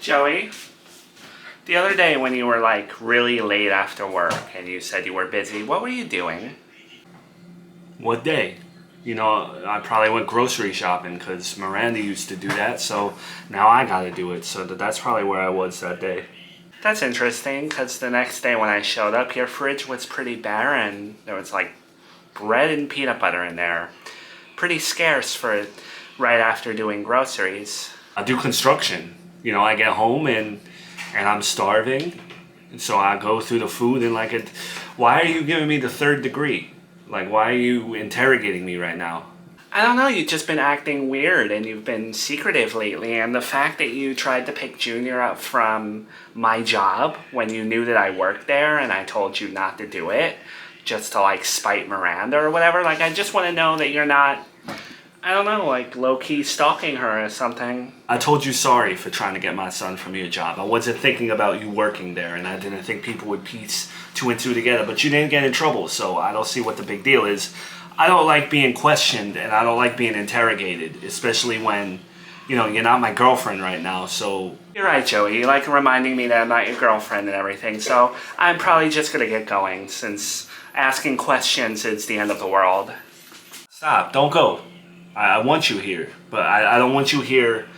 Joey, the other day when you were like really late after work and you said you were busy, what were you doing? What day? I probably went grocery shopping because Miranda used to do that, so now I gotta do it. So that's probably where I was that day. That's interesting, because the next day when I showed up, your fridge was pretty barren. There was like bread and peanut butter in there. Pretty scarce for right after doing groceries. I do construction. I get home and I'm starving, and so I go through the food and why are you giving me the third degree? Like, why are you interrogating me right now? I don't know, you've just been acting weird and you've been secretive lately, and the fact that you tried to pick Junior up from my job when you knew that I worked there and I told you not to do it, just to spite Miranda or whatever, I just want to know that you're not, I don't know, low-key stalking her or something. I told you sorry for trying to get my son from your job. I wasn't thinking about you working there, and I didn't think people would piece two and two together, but you didn't get in trouble, so I don't see what the big deal is. I don't like being questioned, and I don't like being interrogated, especially when, you're not my girlfriend right now, so... You're right, Joey. You like reminding me that I'm not your girlfriend and everything, so I'm probably just gonna get going, since asking questions is the end of the world. Stop, don't go. I want you here, but I don't want you here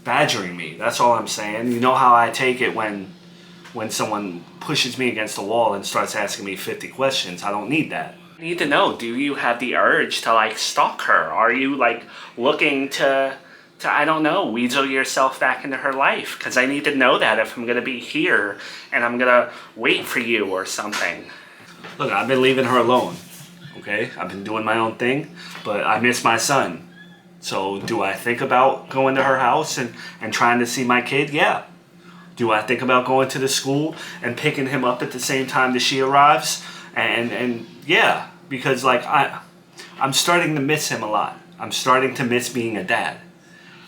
badgering me. That's all I'm saying. You know how I take it when someone pushes me against the wall and starts asking me 50 questions. I don't need that. I need to know, do you have the urge to stalk her? Are you looking to I don't know, weasel yourself back into her life? Because I need to know that if I'm gonna be here and I'm gonna wait for you or something. Look, I've been leaving her alone. Okay, I've been doing my own thing, but I miss my son. So do I think about going to her house and trying to see my kid? Yeah. Do I think about going to the school and picking him up at the same time that she arrives? And yeah, because I'm starting to miss him a lot. I'm starting to miss being a dad.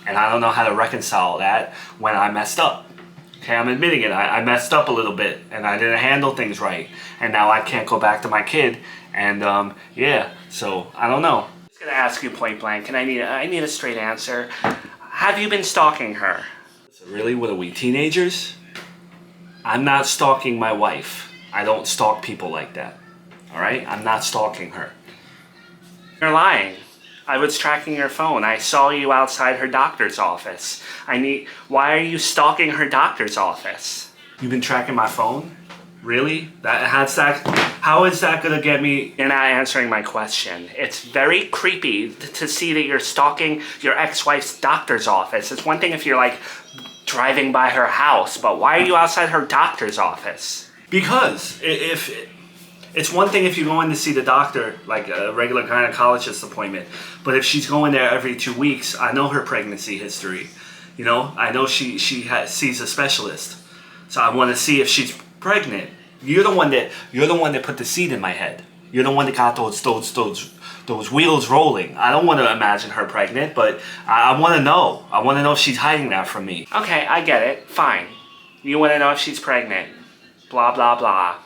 And I don't know how to reconcile that when I messed up. Okay, I'm admitting it. I messed up a little bit and I didn't handle things right. And now I can't go back to my kid. And yeah, so I don't know. I'm just gonna ask you point blank, and I need a straight answer. Have you been stalking her? So really, what are we, teenagers? I'm not stalking my wife. I don't stalk people like that. All right? I'm not stalking her. You're lying. I was tracking your phone. I saw you outside her doctor's office. Why are you stalking her doctor's office? You've been tracking my phone? Really? How is that gonna get me? You're not answering my question. It's very creepy to see that you're stalking your ex-wife's doctor's office. It's one thing if you're driving by her house, but why are you outside her doctor's office? Because if it's one thing if you go in to see the doctor, like a regular gynecologist appointment, but if she's going there every 2 weeks, I know her pregnancy history. I know she sees a specialist, so I want to see if she's pregnant. You're the one that put the seed in my head. You're the one that got those wheels rolling. I don't want to imagine her pregnant, but I want to know. I want to know if she's hiding that from me. Okay, I get it. Fine. You want to know if she's pregnant. Blah, blah, blah.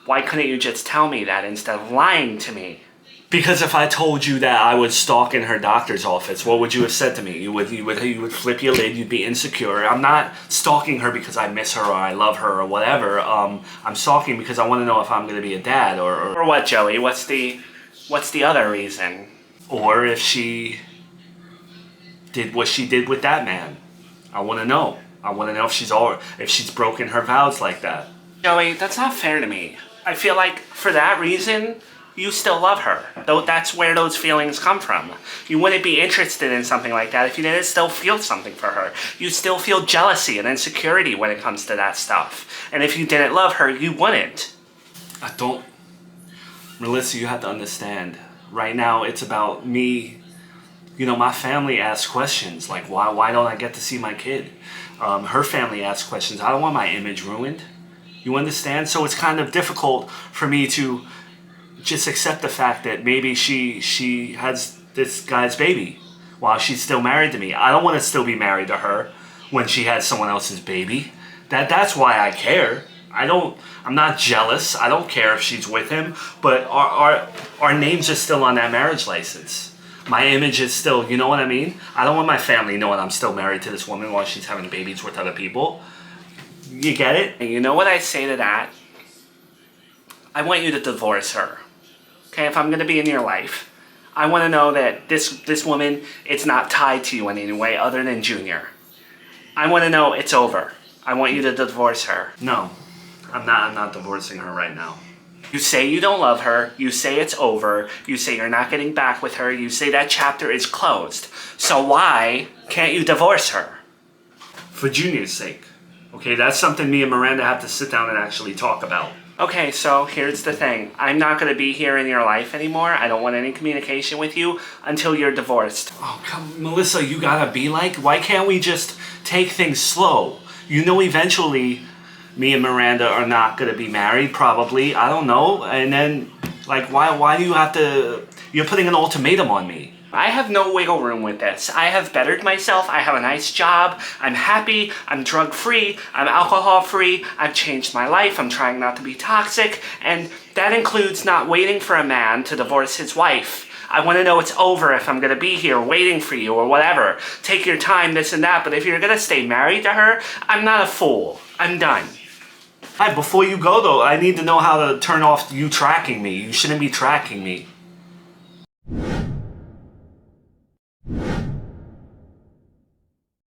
Why couldn't you just tell me that instead of lying to me? Because if I told you that I was stalking her doctor's office, what would you have said to me? You would flip your lid. You'd be insecure. I'm not stalking her because I miss her or I love her or whatever. I'm stalking because I want to know if I'm going to be a dad or what, Joey? What's the other reason? Or if she did what she did with that man. I want to know. I want to know if she's broken her vows like that. Joey, that's not fair to me. I feel like for that reason, you still love her. Though that's where those feelings come from. You wouldn't be interested in something like that if you didn't still feel something for her. You still feel jealousy and insecurity when it comes to that stuff. And if you didn't love her, you wouldn't. I don't... Melissa, you have to understand. Right now, it's about me. My family asks questions. Like, why don't I get to see my kid? Her family asks questions. I don't want my image ruined. You understand? So it's kind of difficult for me to just accept the fact that maybe she has this guy's baby while she's still married to me. I don't want to still be married to her when she has someone else's baby. That's why I care. I'm not jealous. I don't care if she's with him, but our names are still on that marriage license. My image is still, you know what I mean? I don't want my family knowing I'm still married to this woman while she's having babies with other people. You get it? And you know what I say to that? I want you to divorce her. Okay, if I'm gonna be in your life, I want to know that this woman, it's not tied to you in any way other than Junior. I want to know it's over. I want you to divorce her. No, I'm not divorcing her right now. You say you don't love her. You say it's over. You say you're not getting back with her. You say that chapter is closed. So why can't you divorce her? For Junior's sake. Okay, that's something me and Miranda have to sit down and actually talk about. Okay, so here's the thing. I'm not going to be here in your life anymore. I don't want any communication with you until you're divorced. Oh, come, Melissa, you gotta be like, why can't we just take things slow? You know, eventually, me and Miranda are not gonna be married, probably. I don't know. And then, like, why do you have to, you're putting an ultimatum on me. I have no wiggle room with this. I have bettered myself. I have a nice job. I'm happy. I'm drug-free. I'm alcohol-free. I've changed my life. I'm trying not to be toxic. And that includes not waiting for a man to divorce his wife. I want to know it's over if I'm going to be here waiting for you or whatever. Take your time, this and that. But if you're going to stay married to her, I'm not a fool. I'm done. Hi, before you go, though, I need to know how to turn off you tracking me. You shouldn't be tracking me.